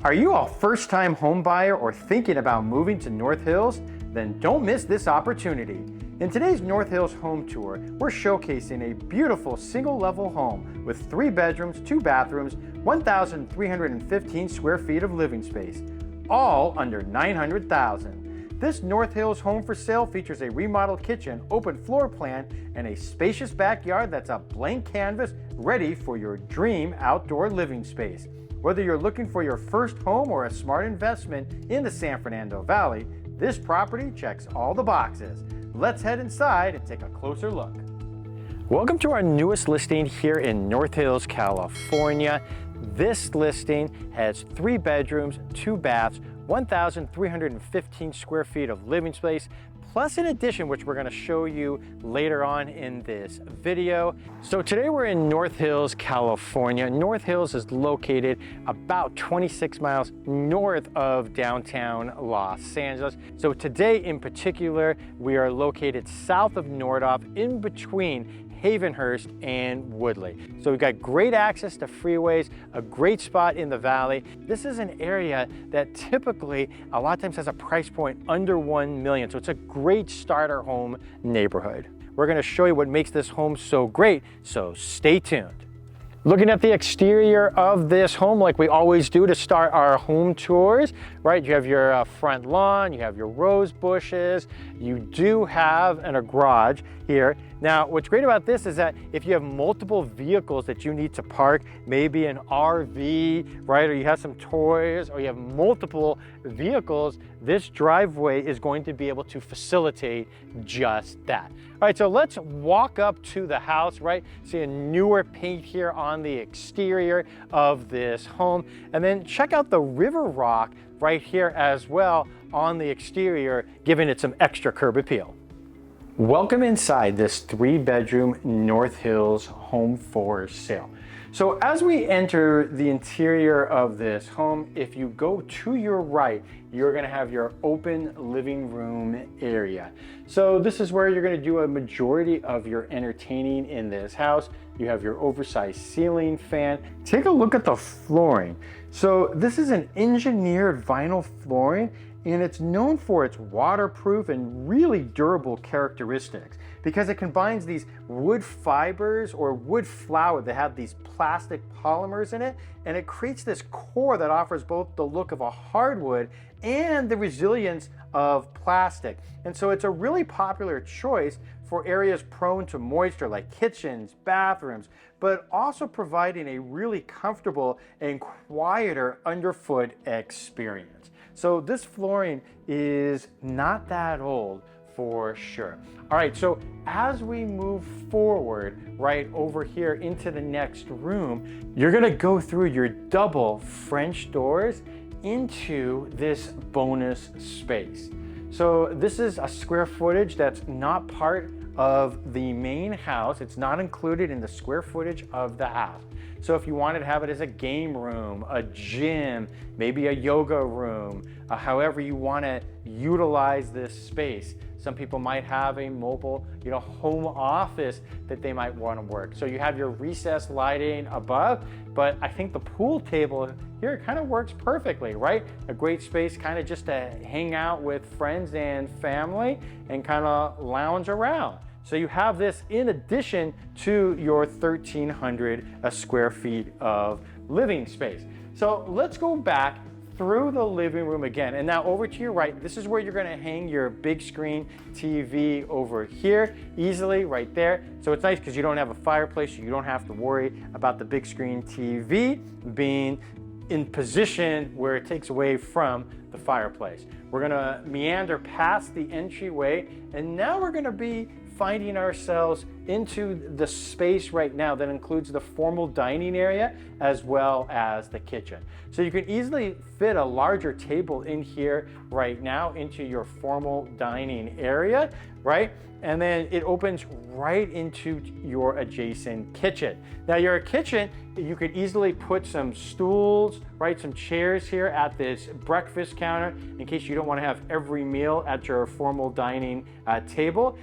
Are you a first-time home buyer or thinking about moving to North Hills? Then don't miss this opportunity. In today's North Hills home tour, we're showcasing a beautiful single-level home with 3 bedrooms, 2 bathrooms, 1,315 square feet of living space, all under $900,000. This North Hills home for sale features a remodeled kitchen, open floor plan, and a spacious backyard that's a blank canvas ready for your dream outdoor living space. Whether you're looking for your first home or a smart investment in the San Fernando Valley, this property checks all the boxes. Let's head inside and take a closer look. Welcome to our newest listing here in North Hills, California. This listing has 3 bedrooms, 2 baths, 1,315 square feet of living space, plus an addition which we're going to show you later on in this video. So today we're in North Hills, California. North Hills is located about 26 miles north of downtown Los Angeles. So today in particular, we are located south of Nordhoff, in between Havenhurst and Woodley. So we've got great access to freeways, a great spot in the valley. This is an area that typically a lot of times has a price point under $1 million. So it's a great starter home neighborhood. We're going to show you what makes this home so great, so stay tuned. Looking at the exterior of this home like we always do to start our home tours, right? You have your front lawn, you have your rose bushes, you do have a garage here. Now, what's great about this is that if you have multiple vehicles that you need to park, maybe an RV, right? Or you have some toys, or you have multiple vehicles, this driveway is going to be able to facilitate just that. All right, so let's walk up to the house, right? See a newer paint here on the exterior of this home. And then check out the river rock right here as well on the exterior, giving it some extra curb appeal. Welcome inside this 3-bedroom North Hills home for sale. So as we enter the interior of this home, if you go to your right, you're gonna have your open living room area. So this is where you're gonna do a majority of your entertaining in this house. You have your oversized ceiling fan. Take a look at the flooring. So this is an engineered vinyl flooring, and it's known for its waterproof and really durable characteristics because it combines these wood fibers or wood flour that have these plastic polymers in it, and it creates this core that offers both the look of a hardwood and the resilience of plastic. And so it's a really popular choice for areas prone to moisture like kitchens, bathrooms, but also providing a really comfortable and quieter underfoot experience. So this flooring is not that old for sure. All right, so as we move forward right over here into the next room, you're gonna go through your double French doors into this bonus space. So this is a square footage that's not part of the main house. It's not included in the square footage of the house. So if you wanted to have it as a game room, a gym, maybe a yoga room, however you want to utilize this space. Some people might have a mobile, home office that they might want to work. So you have your recessed lighting above, but I think the pool table here kind of works perfectly, right? A great space kind of just to hang out with friends and family and kind of lounge around. So you have this in addition to your 1,300 square feet of living space. So let's go back through the living room again. And now over to your right, this is where you're gonna hang your big screen TV over here, easily right there. So it's nice because you don't have a fireplace, so you don't have to worry about the big screen TV being in position where it takes away from the fireplace. We're gonna meander past the entryway, and now we're gonna be finding ourselves into the space right now that includes the formal dining area as well as the kitchen. So you can easily fit a larger table in here right now into your formal dining area, right? And then it opens right into your adjacent kitchen. Now your kitchen, you could easily put some stools, right? Some chairs here at this breakfast counter in case you don't want to have every meal at your formal dining table.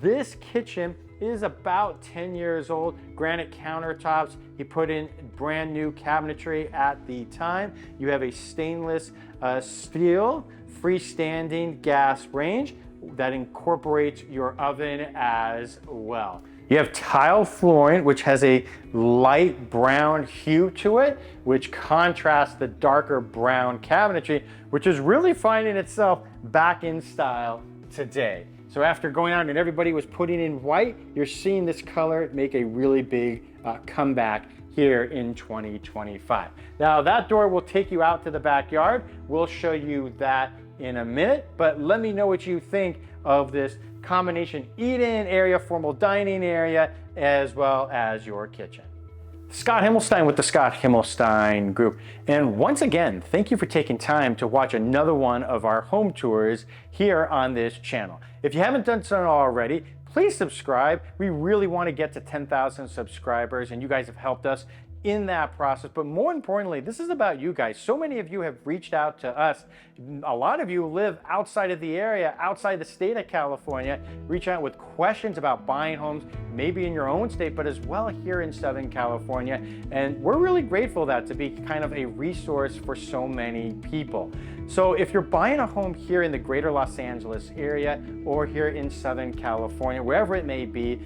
This kitchen is about 10 years old. Granite countertops. He put in brand new cabinetry at the time. You have a stainless steel freestanding gas range that incorporates your oven as well. You have tile flooring, which has a light brown hue to it, which contrasts the darker brown cabinetry, which is really finding itself back in style today. So after going out and everybody was putting in white, you're seeing this color make a really big comeback here in 2025. Now that door will take you out to the backyard. We'll show you that in a minute, but let me know what you think of this combination eat-in area, formal dining area, as well as your kitchen. Scott Himmelstein with the Scott Himmelstein Group. And once again, thank you for taking time to watch another one of our home tours here on this channel. If you haven't done so already, please subscribe. We really want to get to 10,000 subscribers, and you guys have helped us in that process. But more importantly, this is about you guys. So many of you have reached out to us. A lot of you live outside of the area, outside the state of California, reach out with questions about buying homes, maybe in your own state, but as well here in Southern California. And we're really grateful that to be kind of a resource for so many people. So if you're buying a home here in the greater Los Angeles area or here in Southern California, wherever it may be,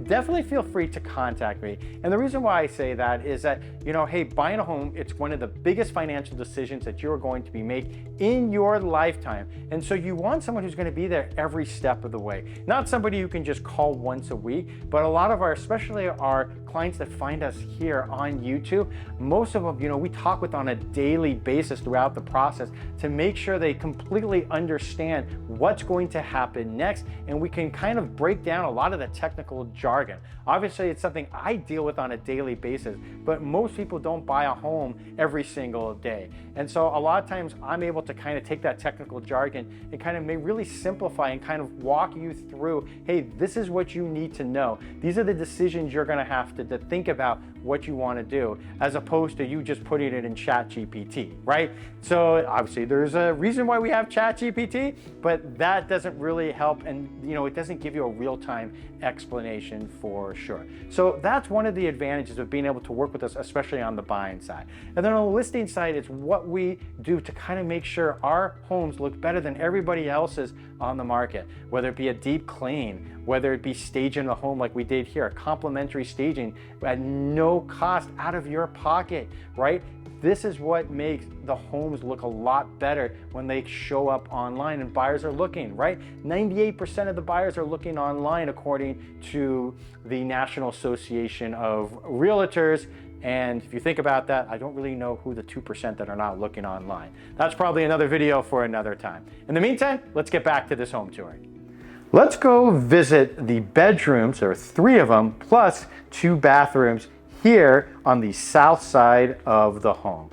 definitely feel free to contact me. And the reason why I say that is that, you know, hey, buying a home, it's one of the biggest financial decisions that you're going to be making in your lifetime. And so you want someone who's going to be there every step of the way. Not somebody you can just call once a week, but a lot of our, especially our clients that find us here on YouTube, most of them, you know, we talk with on a daily basis throughout the process to make sure they completely understand what's going to happen next, and we can kind of break down a lot of the technical jargon. Obviously, it's something I deal with on a daily basis, but most people don't buy a home every single day. And so a lot of times I'm able to kind of take that technical jargon and kind of really simplify and kind of walk you through, hey, this is what you need to know. These are the decisions you're going to have to think about what you want to do, as opposed to you just putting it in ChatGPT, right? So obviously there's a reason why we have ChatGPT, but that doesn't really help, and you know, it doesn't give you a real-time explanation for sure. So that's one of the advantages of being able to work with us, especially on the buying side. And then on the listing side, it's what we do to kind of make sure our homes look better than everybody else's on the market, whether it be a deep clean, whether it be staging the home like we did here, complimentary staging at no cost out of your pocket, right? This is what makes the homes look a lot better when they show up online and buyers are looking, right? 98% of the buyers are looking online according to the National Association of Realtors. And if you think about that, I don't really know who the 2% that are not looking online. That's probably another video for another time. In the meantime, let's get back to this home tour. Let's go visit the bedrooms. There are 3 of them, plus 2 bathrooms here on the south side of the home.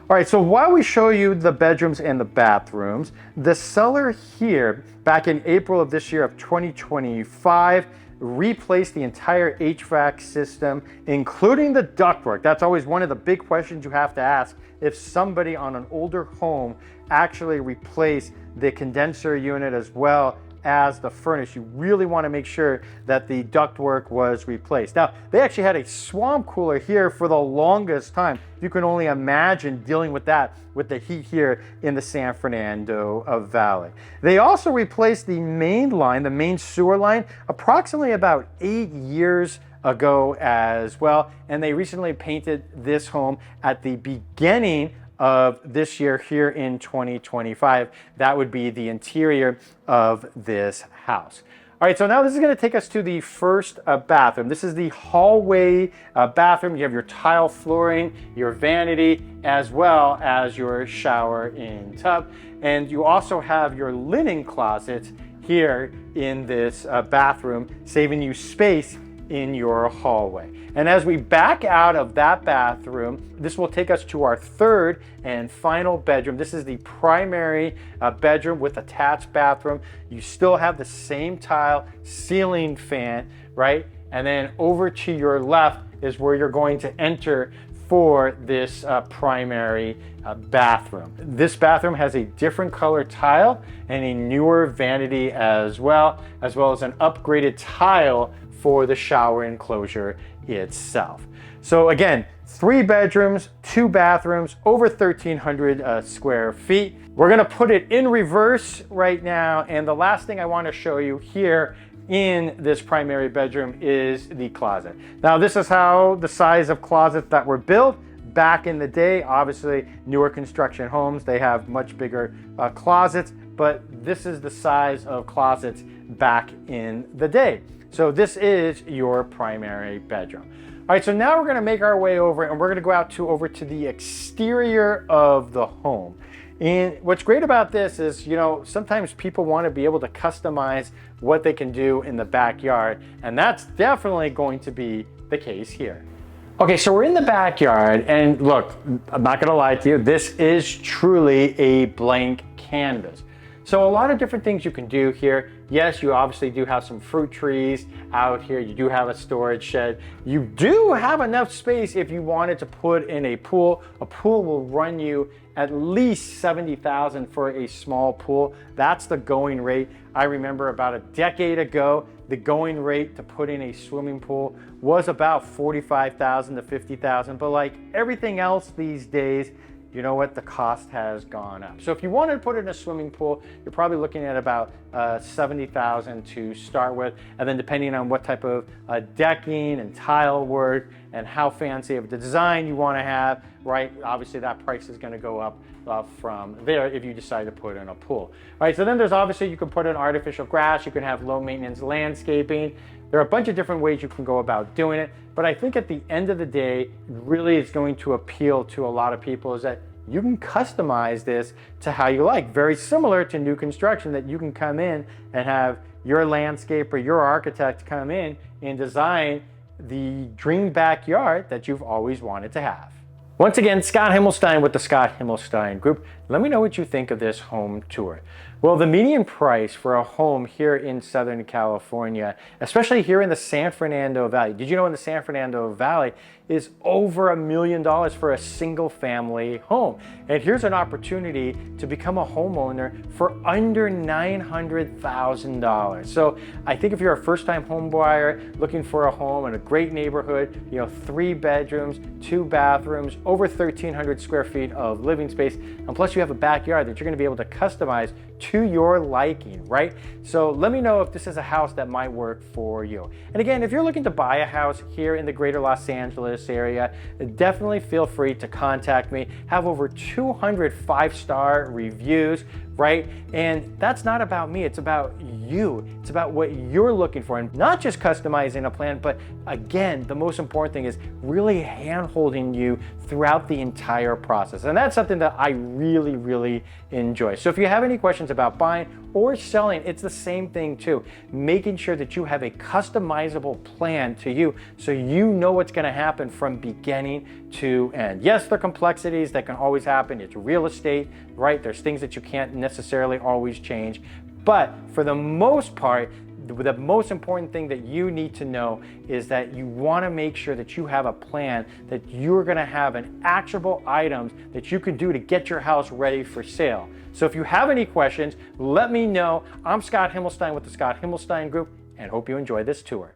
All right, so while we show you the bedrooms and the bathrooms, the seller here, back in April of this year of 2025, replaced the entire HVAC system, including the ductwork. That's always one of the big questions you have to ask if somebody on an older home actually replaced the condenser unit as well as the furnace. You really want to make sure that the ductwork was replaced. Now, they actually had a swamp cooler here for the longest time. You can only imagine dealing with that with the heat here in the San Fernando Valley. They also replaced the main line, the main sewer line, approximately about 8 years ago as well. And they recently painted this home at the beginning of this year here in 2025. That would be the interior of this house. All right, so now this is going to take us to the first bathroom. This is the hallway bathroom. You have your tile flooring, your vanity, as well as your shower in tub. And you also have your linen closet here in this bathroom, saving you space in your hallway. And as we back out of that bathroom, this will take us to our third and final bedroom. This is the primary bedroom with attached bathroom. You still have the same tile ceiling fan, right? And then over to your left is where you're going to enter for this primary bathroom. This bathroom has a different color tile and a newer vanity as well as an upgraded tile for the shower enclosure itself. So again, 3 bedrooms, 2 bathrooms, over 1,300 square feet. We're gonna put it in reverse right now, and the last thing I wanna show you here in this primary bedroom is the closet. Now, this is how the size of closets that were built back in the day. Obviously, newer construction homes, they have much bigger closets, but this is the size of closets back in the day. So this is your primary bedroom. All right, so now we're gonna make our way over and we're gonna go out over to the exterior of the home. And what's great about this is, you know, sometimes people want to be able to customize what they can do in the backyard, and that's definitely going to be the case here. Okay, so we're in the backyard, and look, I'm not gonna lie to you, this is truly a blank canvas. So a lot of different things you can do here. Yes, you obviously do have some fruit trees out here. You do have a storage shed. You do have enough space if you wanted to put in a pool. A pool will run you at least $70,000 for a small pool. That's the going rate. I remember about a decade ago, the going rate to put in a swimming pool was about $45,000 to $50,000. But like everything else these days, you know what, the cost has gone up. So if you wanted to put in a swimming pool, you're probably looking at about $70,000 to start with. And then depending on what type of decking and tile work and how fancy of the design you want to have, right, obviously that price is going to go up from there if you decide to put in a pool. All right, so then there's obviously, you can put in artificial grass, you can have low maintenance landscaping. There are a bunch of different ways you can go about doing it, but I think at the end of the day, really is going to appeal to a lot of people is that you can customize this to how you like. Very similar to new construction, that you can come in and have your landscaper, your architect come in and design the dream backyard that you've always wanted to have. Once again, Scott Himmelstein with the Scott Himmelstein Group. Let me know what you think of this home tour. Well, the median price for a home here in Southern California, especially here in the San Fernando Valley, did you know in the San Fernando Valley is over $1 million for a single family home? And here's an opportunity to become a homeowner for under $900,000. So I think if you're a first-time home buyer looking for a home in a great neighborhood, you know, 3 bedrooms, 2 bathrooms, over 1,300 square feet of living space, and plus you have a backyard that you're gonna be able to customize to your liking, right? So let me know if this is a house that might work for you. And again, if you're looking to buy a house here in the greater Los Angeles area, definitely feel free to contact me. Have over 200 5-star reviews, right? And that's not about me, it's about you. It's about what you're looking for, and not just customizing a plan, but again, the most important thing is really hand-holding you throughout the entire process. And that's something that I really, really enjoy. So if you have any questions about buying or selling, it's the same thing too. Making sure that you have a customizable plan to you so you know what's gonna happen from beginning to end. Yes, there are complexities that can always happen. It's real estate, right? There's things that you can't necessarily always change. But for the most part, the most important thing that you need to know is that you want to make sure that you have a plan, that you're going to have an actionable items that you can do to get your house ready for sale. So if you have any questions, let me know. I'm Scott Himmelstein with the Scott Himmelstein Group, and hope you enjoy this tour.